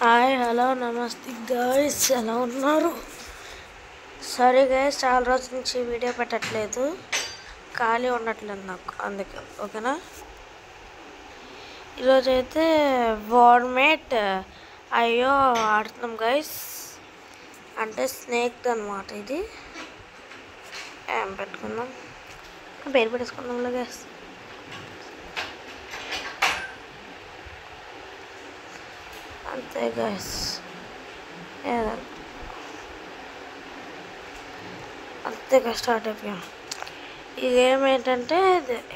Hi hello నమస్తే guys, ఎలా ఉన్నారు? సారీ గైస్, చాలా రోజుల నుంచి వీడియో పెట్టట్లేదు, ఖాళీ ఉండట్లేదు నాకు, అందుకే. ఓకేనా, ఈరోజు అయితే వార్మేట్ అయ్యో ఆడుతున్నాం గైస్. అంటే స్నేక్ అనమాట ఇది. ఏం పెట్టుకుందాం, పేరు పెట్టేసుకుందాంలే గైస్. అంతే గైస్, అంతేగా స్టార్ట్ అయిపోయాం. ఈ గేమ్ ఏంటంటే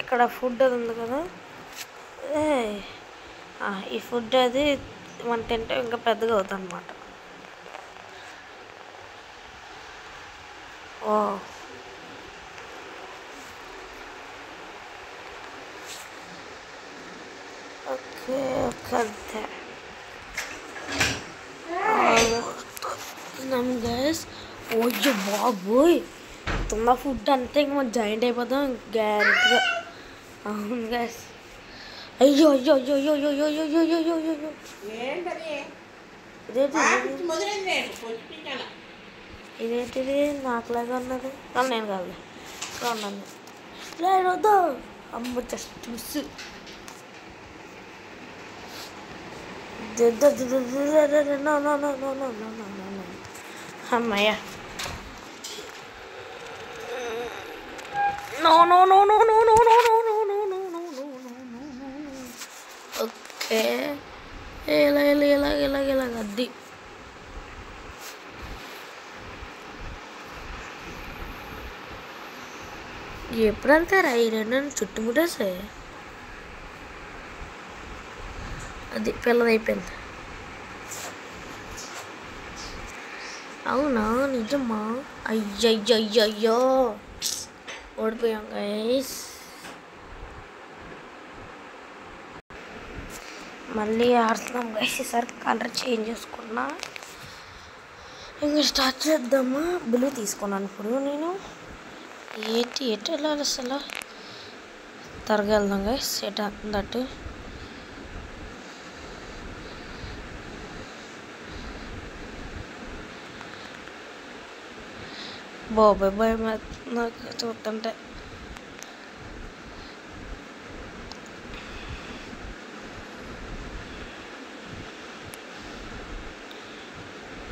ఇక్కడ ఫుడ్ అది ఉంది కదా, ఈ ఫుడ్ అది మనం తింటే ఇంకా పెద్దగా అవుతుంది అనమాట. ఓ ఓకే ఓకే, అంతే తిన్నాం గైస్. ఓయ్యో బాబోయ్, తిన్న ఫుడ్ అంతే ఇంక మనం జాయింట్ అయిపోతాం గ్యారెంటీగా. అవును గైస్. అయ్యో అయ్యో అయ్యో అయ్యో అయ్యో అయ్యో అయ్యో అయ్యో అయ్యో అయ్యో, ఇదేంటిది నాకులాగా ఉన్నది, కానీ నేను కాదు ఇలా ఉన్నాను నేను. వద్దు అమ్మ, జస్ట్ మిస్. అమ్మయ్య, no no no no no no no no no no no no no. Okay, ఇలా ఇలా ఇలా ఇలా ఇలా అద్ది. ఎప్పుడు వెళ్తారా ఈ రెండు చుట్టుముట్టేసే? అది పిల్లదైపోయింది. అవునా, నిజమా? అయ్యయ్యయ్యో, ఓడిపోయాం గైస్. మళ్ళీ ఆడుతున్నాం గైస్. ఈసారి కలర్ చేంజ్ చేసుకున్నా. ఇంకా స్టార్ట్ చేద్దామా? బ్లూ తీసుకున్నాను ఇప్పుడు నేను. ఏంటి ఎటు వెళ్ళాలి అసలు? త్వరగా వెళ్దాం గైస్. ఎటు అందట్టు బాబాయ్ భయం నాకు చూస్తుంటే.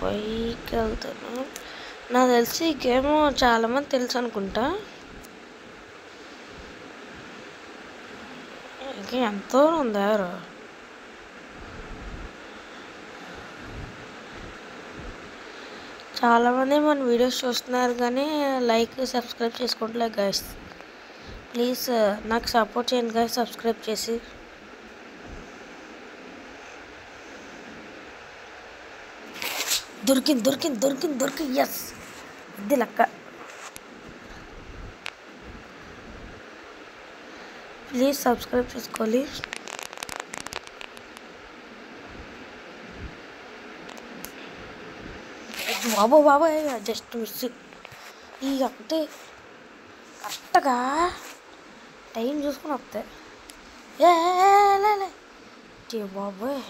పైకి వెళ్తాను. నాకు తెలిసి ఈ గేమ్ చాలామంది తెలుసు అనుకుంటా. ఇంకా ఎంతో ఉంది ఎవరు. చాలామంది మన వీడియోస్ చూస్తున్నారు కానీ లైక్ సబ్స్క్రైబ్ చేసుకుంటలే గైస్. ప్లీజ్ నాకు సపోర్ట్ చేయండి గైస్, సబ్స్క్రైబ్ చేసి. దొరికింది దొరికింది దొరికింది దొరికింది, ఎస్, ఇది లెక్క. ప్లీజ్ సబ్స్క్రైబ్ చేసుకోవాలి. బాబో బాబోయ్, జస్ట్ మిస్. ఈ అంటే కరెక్ట్గా టైం చూసుకుని వస్తాయి. ఏ బాబోయ్,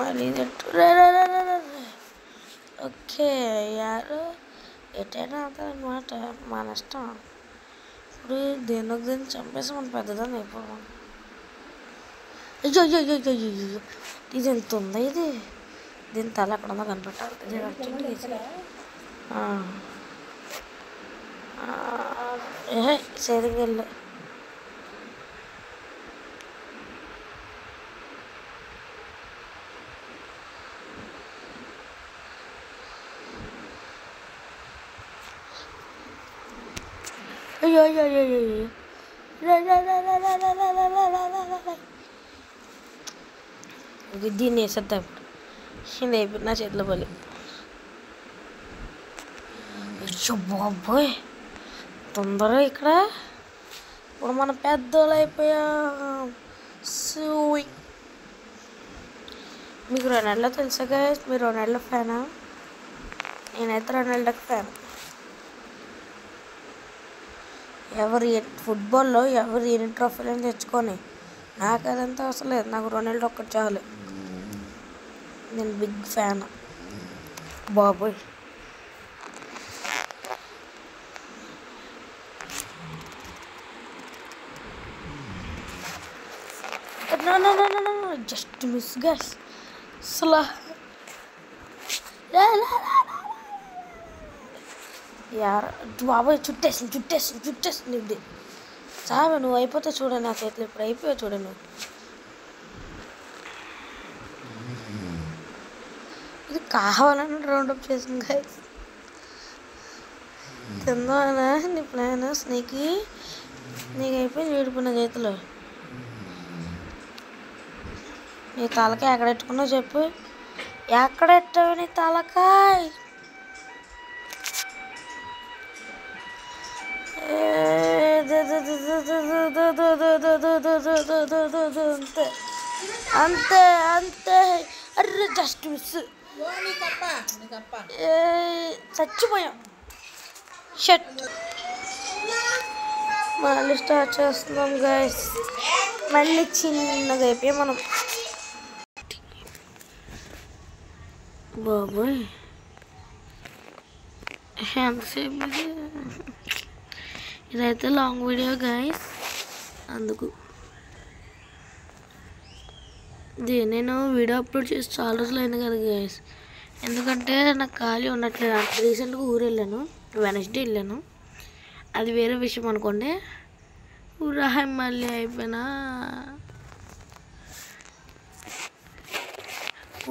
మళ్ళీ ఓకే యారు ఎటైనా అవుతారనమాట, మన ఇష్టం. ఇప్పుడు దేనికి దేన్ని చంపేసి మనం పెద్దదాన్ని అయిపోవడం. అయ్యో అయ్యో అయ్యో అయ్యో అయ్యో, ఇది ఎంత ఉందా? ఇది దీని తల ఎక్కడ ఉందో కనిపెట్టాలి. ఇది అర్జెంట్గా సేవింగ్ వెళ్ళి అయ్యో అయ్యో అయ్యో అయ్యో, దీన్ని వేసేద్దాం. ఇది అయిపోయి నా చేతిలో పలి. అయ్యో బాబోయ్, తొందరగా ఇక్కడ. ఇప్పుడు మనం పెద్దోళ్ళు అయిపోయాం. మీకు రొనాల్డో తెలుసా గైస్? మీరు రొనాల్డో ఫ్యానా? నేనైతే రొనాల్డోకి ఫ్యాన్. ఎవరు ఫుట్బాల్లో ఎవరు ఎన్ని ట్రోఫీలను తెచ్చుకొని నాకు అదంతా అవసరం లేదు. నాకు రొనాల్డో ఒక్కటి చాలు. నేను బిగ్ ఫ్యాన్ బాబోయ్. Just miss guys. అసలు బాబోయ్ చుట్టేసింది ఇది. చాలు నువ్వు అయిపోతే చూడండి. నా చేతిలో ఇప్పుడు అయిపోయావు చూడండి. ఇది కావాలని రౌండప్ చేసింది గైస్. తిందామనా నీ ప్లాన్ నీకు అయిపోయింది. ఏడుపున్న చేతిలో నీ తలకాయ ఎక్కడెట్టుకున్నావు చెప్పు. ఎక్కడెట్టావు నీ తలకాయ? అంతే అంతే. అర్రే జస్ట్ మిస్. చచ్చిపోయాం. షట్. మళ్ళీ స్టార్ట్ చేస్తున్నాం గైస్. మళ్ళీ చిన్నగా అయిపోయాం మనం. బాబోయ్ ఎంతసేపు ఇదైతే లాంగ్ వీడియో గైస్. అందుకు నేను వీడియో అప్లోడ్ చేసి చాలా రోజులు అయింది కదా గైస్. ఎందుకంటే నాకు ఖాళీ ఉండట్లేదు. రీసెంట్గా ఊరు వెళ్ళాను, వెనస్డే వెళ్ళాను. అది వేరే విషయం అనుకోండి. ఊరా మళ్ళీ అయిపోయినా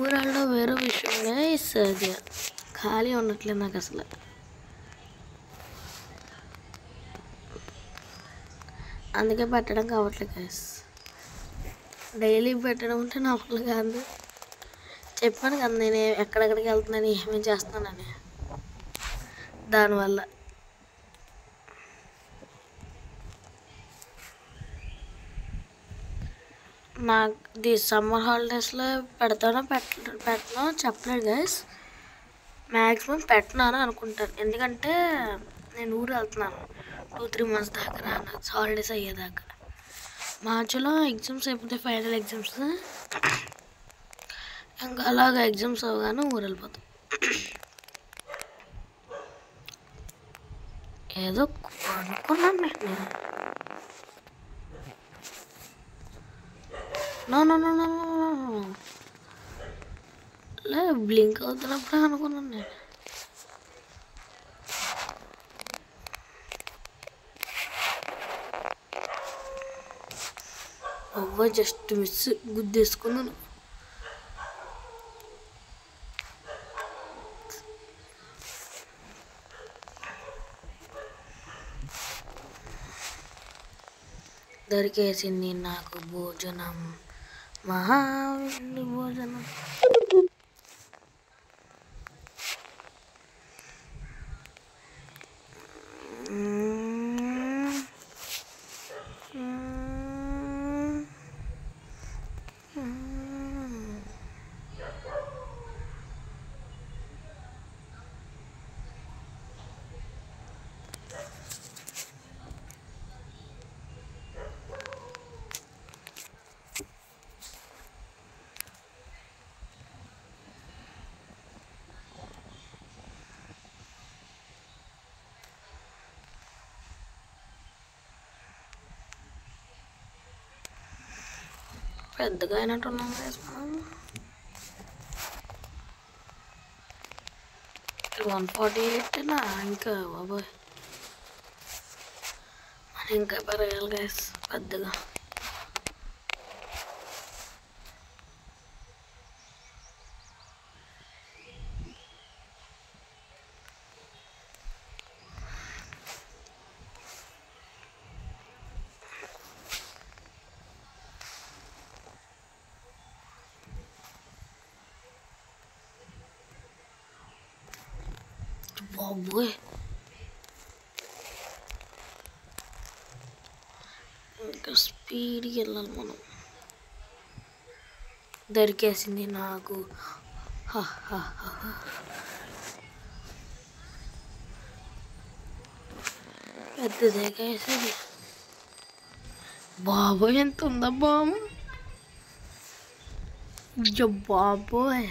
ఊరాల్లో వేరే విషయం గైస్. అది ఖాళీ ఉండట్లేదు నాకు అసలు. అందుకే పెట్టడం కావట్లేదు గైస్. డైలీ పెట్టడం అంటే నా వల్ల కాదు. చెప్పాను కదా నేను ఎక్కడెక్కడికి వెళ్తున్నాను, ఏమేమి చేస్తానని. దానివల్ల నాకు సమ్మర్ హాలిడేస్లో పెడతానో పెట్టనో చెప్పలేదు గైస్. మ్యాక్సిమం పెట్టినాను అనుకుంటాను. ఎందుకంటే నేను ఊరు వెళ్తున్నాను 2-3 months దాకా రాను. హాలిడేస్ అయ్యేదాకా. మార్చిలో ఎగ్జామ్స్ అయిపోతే ఫైనల్ ఎగ్జామ్స్. ఇంకా అలాగా ఎగ్జామ్స్ అవగానే ఊరు వెళ్ళిపోతాం. ఏదో అనుకున్నాను నేను. లే బ్లింక్ అవుతున్నప్పుడు అనుకున్నాను నేను. Just miss గుద్దేసుకున్నాను. దొరికేసింది నాకు భోజనం, మహావిందు భోజనం. పెద్దగా అయినట్టున్నాం గైస్ మనం. 148 ఇంకా బాబోయ్ మనం ఇంకా పెరగాలి గైస్ పెద్దగా. బాబోయ్ ఇంకా స్పీడ్కి వెళ్ళాలి మనం. దొరికేసింది నాకు. పెద్దదే గైస్ ఇది. బాబోయ్ ఎంత ఉందా బాము. అయ్యో బాబోయ్.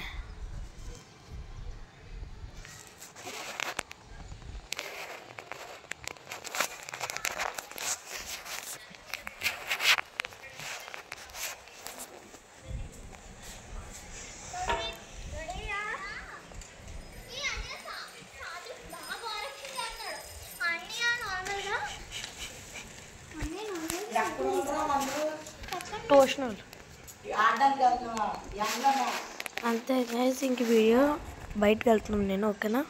ట్యూషనల్ అంతే గైస్. ఇంక వీడియో బయటకు వెళ్తున్నాం నేను. ఓకేనా.